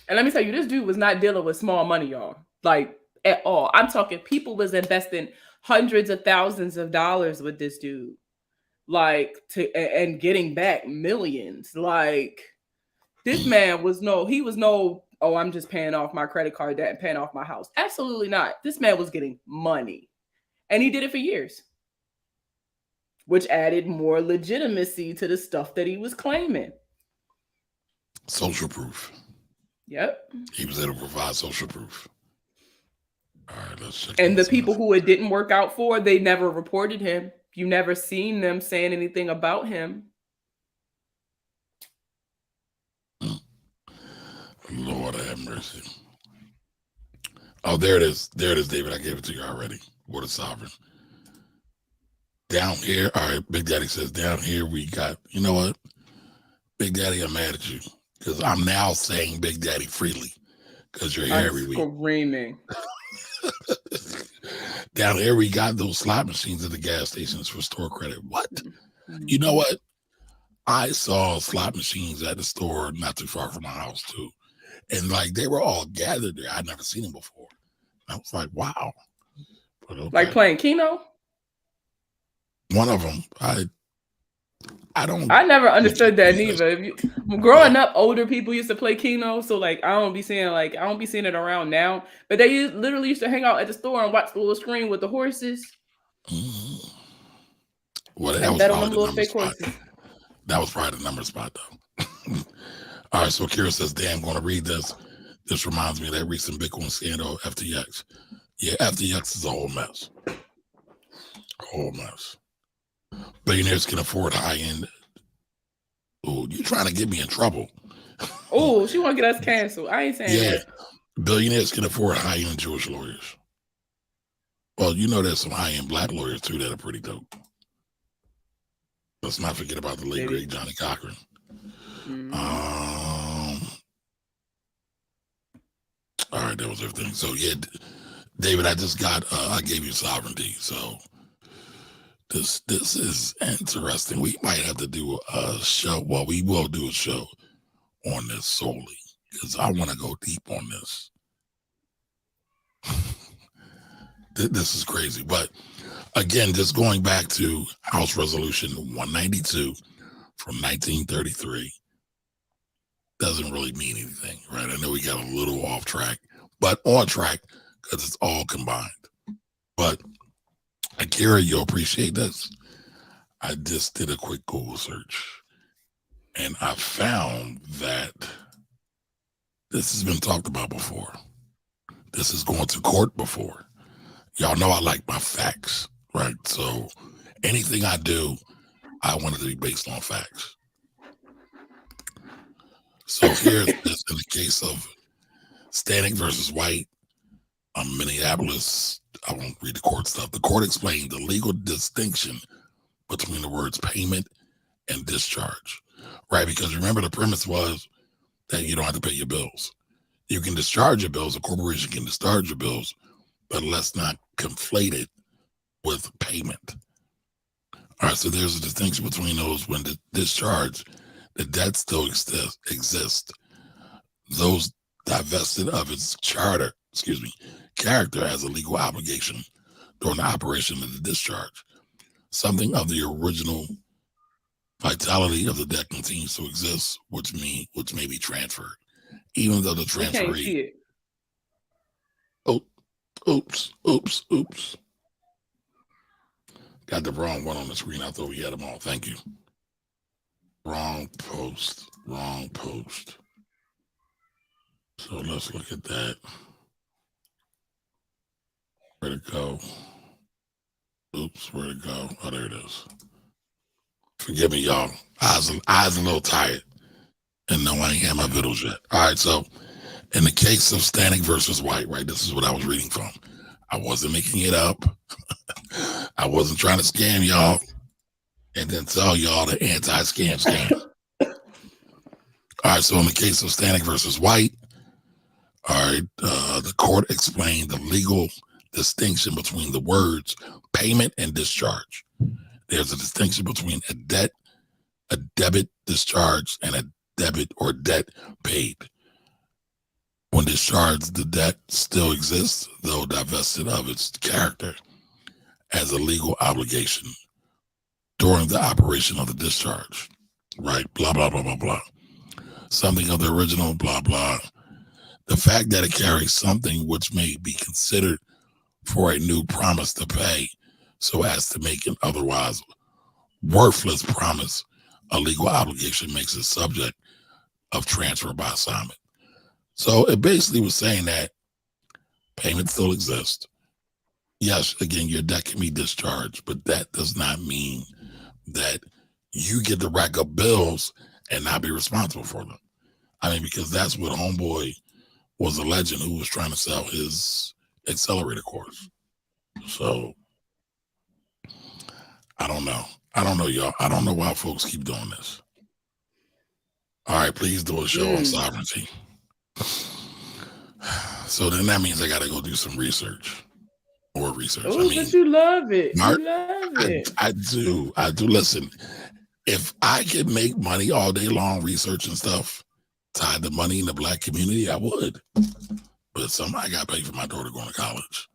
And let me tell you, this dude was not dealing with small money, y'all. Like, at all. I'm talking people was investing hundreds of thousands of dollars with this dude. Like, and getting back millions. Like, this man was oh, I'm just paying off my credit card debt and paying off my house. Absolutely not. This man was getting money. And he did it for years, which added more legitimacy to the stuff that he was claiming. Social proof. Yep. He was able to provide social proof. All right, let's check. And the people who it didn't work out for, they never reported him. You never seen them saying anything about him. Lord have mercy. Oh, there it is. There it is, David. I gave it to you already. What a sovereign. Down here, all right, Big Daddy says, down here we got, you know what? Big Daddy, I'm mad at you, because I'm now saying Big Daddy freely, because you're here every week. Screaming. Down here we got those slot machines at the gas stations for store credit. What? Mm-hmm. You know what? I saw slot machines at the store not too far from my house too. And like they were all gathered there. I'd never seen them before. I was like, wow. But okay. Like playing Keno? One of them. I never understood that neither. Growing up, older people used to play Keno, so like I don't be seeing it around now. But they literally used to hang out at the store and watch the little screen with the horses. Mm-hmm. Well, that and was bet on probably them little fake horses. That was probably the number spot though. All right, so Kira says, "Damn, I'm going to read this. This reminds me of that recent Bitcoin scandal, FTX. Yeah, FTX is a whole mess. Billionaires can afford high-end. Oh, you trying to get me in trouble? Oh, she want to get us canceled. I ain't saying that. Billionaires can afford high-end Jewish lawyers. Well, you know there's some high-end black lawyers too that are pretty dope. Let's not forget about the late great Johnny Cochran. All right, that was everything. So yeah, David, I just got I gave you sovereignty. So this is interesting. We might have to do a show. Well, we will do a show on this solely because I want to go deep on this. This is crazy. But again, just going back to House Resolution 192 from 1933 doesn't really mean anything, right? I know we got a little off track, but on track because it's all combined. But Akira, you'll appreciate this. I just did a quick Google search and I found that this has been talked about before. This is going to court before. Y'all know I like my facts, right? So anything I do, I want it to be based on facts. So here's this in the case of Stanek versus White, Minneapolis. I won't read the court stuff. The court explained the legal distinction between the words payment and discharge, right? Because remember, the premise was that you don't have to pay your bills. You can discharge your bills. A corporation can discharge your bills, but let's not conflate it with payment. All right, so there's a distinction between those. When the discharge, the debt still exists. Those divested of its character as a legal obligation during the operation of the discharge. Something of the original vitality of the debt continues to exist, which may be transferred, even though the transferee. Oops. Got the wrong one on the screen. I thought we had them all. Thank you. Wrong post. So let's look at that. Where'd it go? Oops, where'd it go? Oh, there it is. Forgive me, y'all. Eyes a little tired. And no, I ain't had my vittles yet. All right, so in the case of Stanek versus White, right, this is what I was reading from. I wasn't making it up. I wasn't trying to scam y'all and then tell y'all the anti-scam. All right, so in the case of Stanek versus White, all right, the court explained the legal distinction between the words payment and discharge. There's a distinction between a debit discharge, and a debit or debt paid. When discharged, the debt still exists, though divested of its character as a legal obligation during the operation of the discharge, right? Blah, blah, blah, blah, blah. Something of the original, blah, blah. The fact that it carries something which may be considered for a new promise to pay so as to make an otherwise worthless promise a legal obligation makes it subject of transfer by assignment. So it basically was saying that payment still exists. Yes, again, your debt can be discharged, but that does not mean that you get to rack up bills and not be responsible for them. I mean, because that's what Homeboy was alleging, who was trying to sell his accelerator course. So I don't know, y'all. I don't know why folks keep doing this. All right, please do a show on sovereignty. So then that means I got to go do some research. More research. Oh, but you love it. I do. Listen, if I could make money all day long researching stuff tied to money in the black community, I would. But somebody got to pay for my daughter going to college.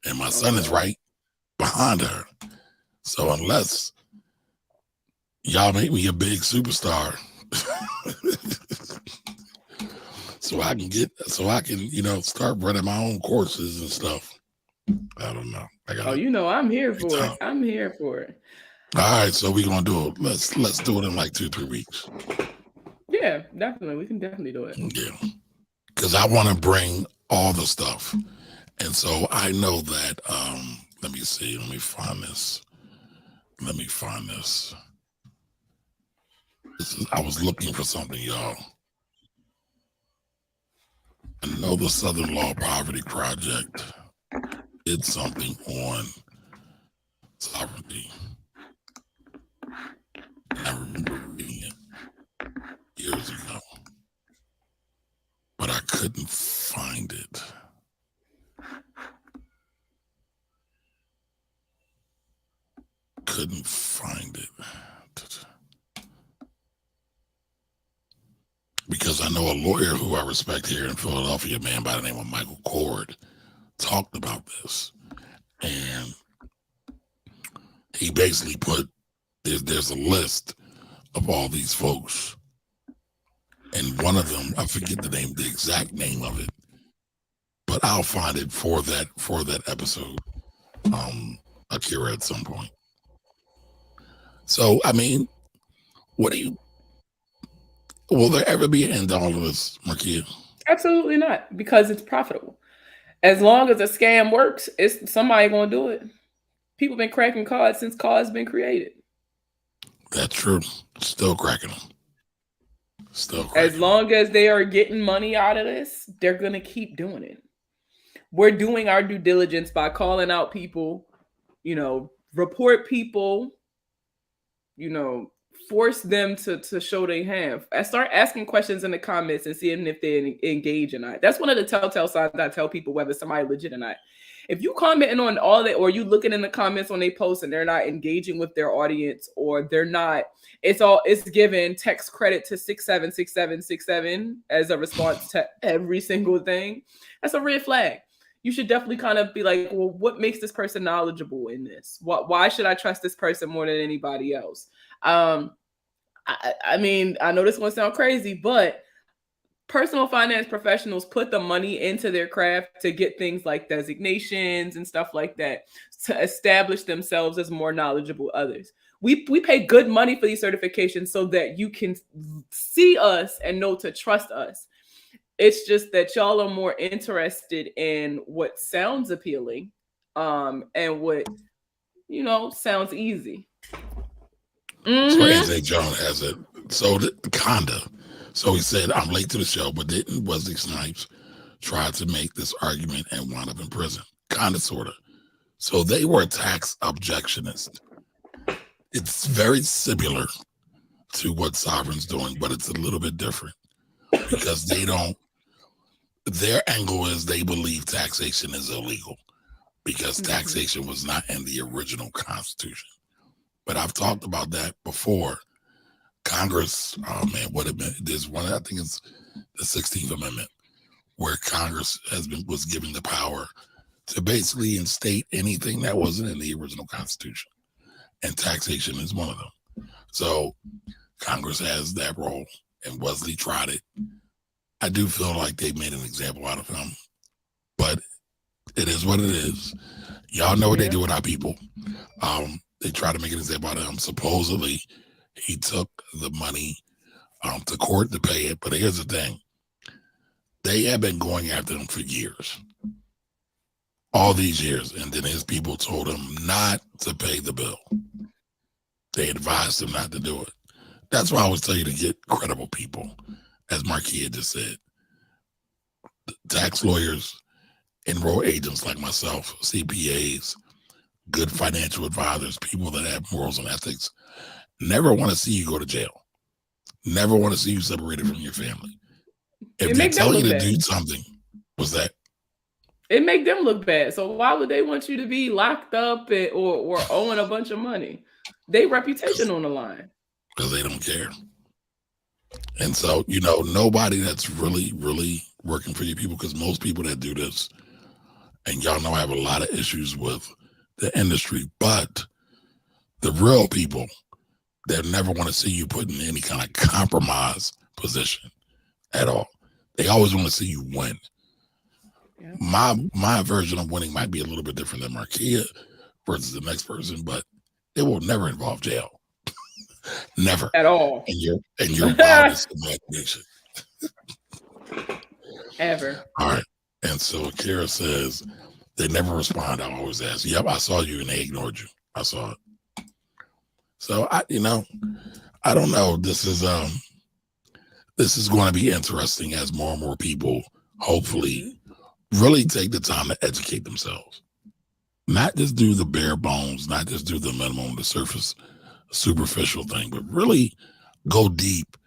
And my son is right behind her. So unless y'all make me a big superstar, so I can start running my own courses and stuff. I don't know. I'm here for it. I'm here for it. All right, so we're gonna do it. Let's do it in like 2-3 weeks. Yeah, definitely. We can definitely do it. Yeah, because I want to bring all the stuff, and so I know that. Let me see. Let me find this. I was looking for something, y'all. I know the Southern Law Poverty Project did something on sovereignty. I remember reading it years ago, but I couldn't find it. Couldn't find it. Because I know a lawyer who I respect here in Philadelphia, a man by the name of Michael Cord, talked about this. And he basically put, there's a list of all these folks. And one of them, I forget the name, the exact name of it, but I'll find it for that episode, Akira, at some point. So, I mean, will there ever be an end to all of this, Markia? Absolutely not, because it's profitable. As long as a scam works, it's somebody gonna do it. People been cracking cards since cards been created. That's true. Still cracking them. Still cracking. As long as they are getting money out of this, they're gonna keep doing it. We're doing our due diligence by calling out people, report people, force them to show they have. I start asking questions in the comments and seeing if they engage or not. That's one of the telltale signs I tell people whether somebody legit or not. If you commenting on all that, or you looking in the comments on they post and they're not engaging with their audience, or they're not, it's given text credit to 676767 as a response to every single thing. That's a red flag. You should definitely kind of be like, well, what makes this person knowledgeable in this? Why should I trust this person more than anybody else? I mean, I know this is going to sound crazy, but personal finance professionals put the money into their craft to get things like designations and stuff like that, to establish themselves as more knowledgeable others. We pay good money for these certifications so that you can see us and know to trust us. It's just that y'all are more interested in what sounds appealing, and what, sounds easy. Mm-hmm. So AJ John has it. So Conda. So he said, I'm late to the show, but didn't Wesley Snipes try to make this argument and wound up in prison? Kind of, sort of. So they were a tax objectionist. It's very similar to what Sovereign's doing, but it's a little bit different because their angle is they believe taxation is illegal because taxation was not in the original Constitution. But I've talked about that before. Congress, there's one, I think it's the 16th Amendment, where Congress was given the power to basically instate anything that wasn't in the original Constitution. And taxation is one of them. So Congress has that role, and Wesley tried it. I do feel like they made an example out of him, but it is what it is. Y'all know what they do with our people. They try to make an example out of him. Supposedly, he took the money to court to pay it. But here's the thing. They have been going after him for years. All these years. And then his people told him not to pay the bill. They advised him not to do it. That's why I always tell you to get credible people. As Markia just said. Tax lawyers, enroll agents like myself, CPAs, good financial advisors, people that have morals and ethics, never want to see you go to jail. Never want to see you separated from your family. If they're telling you to do something, what's that? It make them look bad. So why would they want you to be locked up or owing a bunch of money? Their reputation on the line. Because they don't care. And so, nobody that's really, really working for your people, because most people that do this, and y'all know I have a lot of issues with the industry, but the real people that never want to see you put in any kind of compromise position at all. They always want to see you win. Yeah. My version of winning might be a little bit different than Markia versus the next person, but it will never involve jail. Never. At all. In your wildest imagination. Ever. All right. And so Akira says, they never respond. I always ask, yep, I saw you and they ignored you. I saw it. So I don't know. This is going to be interesting as more and more people hopefully really take the time to educate themselves. Not just do the bare bones, not just do the minimum, the surface, superficial thing, but really go deep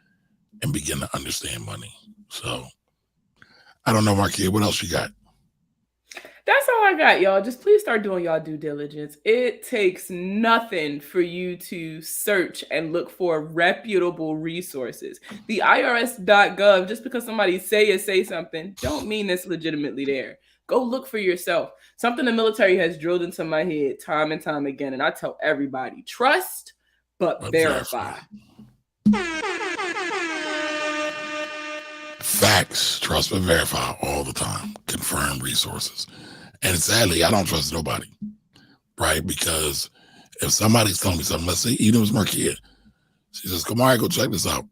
and begin to understand money. So I don't know, Markia, what else you got? That's all I got, y'all. Just please start doing y'all due diligence. It takes nothing for you to search and look for reputable resources. The IRS.gov, just because somebody say something, don't mean it's legitimately there. Go look for yourself. Something the military has drilled into my head time and time again, and I tell everybody, trust, but verify. Facts, trust but verify all the time. Confirm resources. And sadly, I don't trust nobody, right? Because if somebody's telling me something, let's say even if it's Markia, she says, come on, go check this out.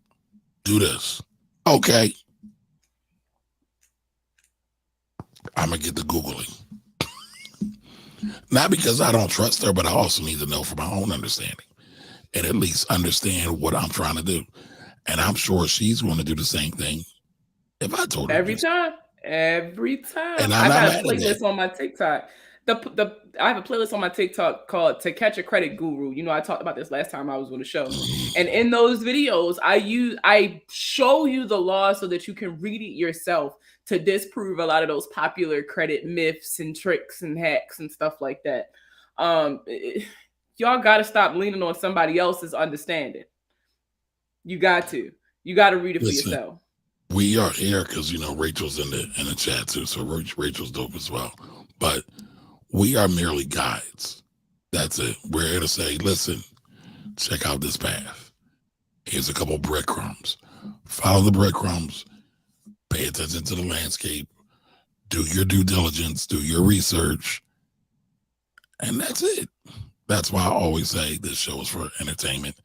Do this. Okay. I'm going to get the Googling. Not because I don't trust her, but I also need to know for my own understanding and at least understand what I'm trying to do. And I'm sure she's going to do the same thing if I told her. Every time. And I got a playlist on my TikTok. I have a playlist on my TikTok called "To Catch a Credit Guru." You know, I talked about this last time I was on the show. And in those videos, I show you the law so that you can read it yourself to disprove a lot of those popular credit myths and tricks and hacks and stuff like that. Y'all got to stop leaning on somebody else's understanding. You got to read it for yourself. We are here because, you know, Rachel's in the chat too. So Rachel's dope as well. But we are merely guides. That's it. We're here to say, listen, check out this path. Here's a couple breadcrumbs. Follow the breadcrumbs. Pay attention to the landscape. Do your due diligence. Do your research. And that's it. That's why I always say this show is for entertainment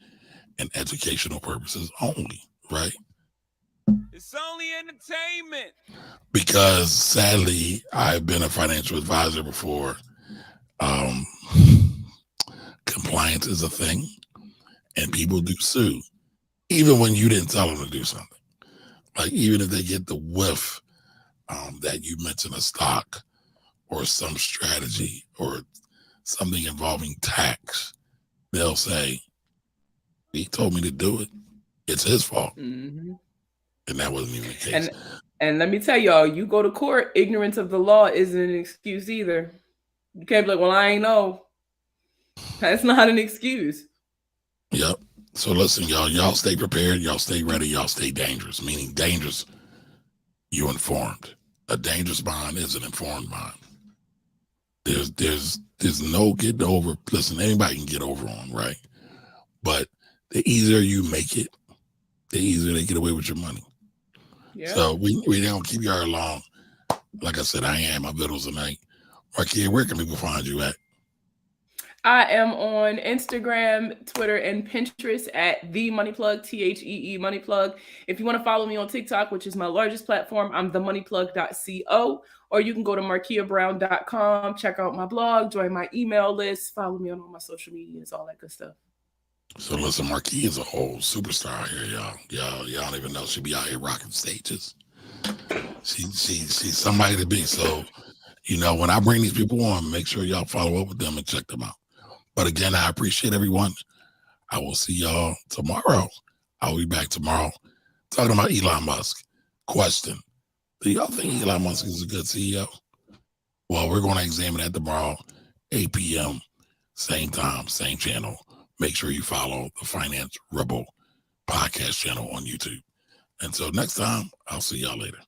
and educational purposes only, right? It's only entertainment. Because sadly, I've been a financial advisor before. Compliance is a thing, and people do sue, even when you didn't tell them to do something. Like even if they get the whiff that you mentioned a stock or some strategy or something involving tax, they'll say, he told me to do it. It's his fault. Mm-hmm. And that wasn't even the case. And let me tell y'all, you go to court, ignorance of the law isn't an excuse either. You can't be like, well, I ain't know. That's not an excuse. Yep. So listen, y'all stay prepared, y'all stay ready, y'all stay dangerous. Meaning dangerous, you informed. A dangerous mind is an informed mind. There's no getting over. Listen, anybody can get over on, right? But the easier you make it, the easier they get away with your money. Yeah. So we don't keep y'all long. Like I said, I am my videos tonight. Markia, where can people find you at? I am on Instagram, Twitter, and Pinterest at The Money Plug, THEE Money Plug. If you want to follow me on TikTok, which is my largest platform, I'm themoneyplug.co, or you can go to markiabrown.com, check out my blog, join my email list, follow me on all my social medias, all that good stuff. So listen, Markia is a whole superstar here, y'all. Y'all don't even know she be out here rocking stages. She's somebody to be. So, you know, when I bring these people on, make sure y'all follow up with them and check them out. But again, I appreciate everyone. I will see y'all tomorrow. I'll be back tomorrow talking about Elon Musk. Question: do y'all think Elon Musk is a good CEO? Well, we're going to examine that tomorrow, 8 p.m., same time, same channel. Make sure you follow the Finance Rebel podcast channel on YouTube. Until next time, I'll see y'all later.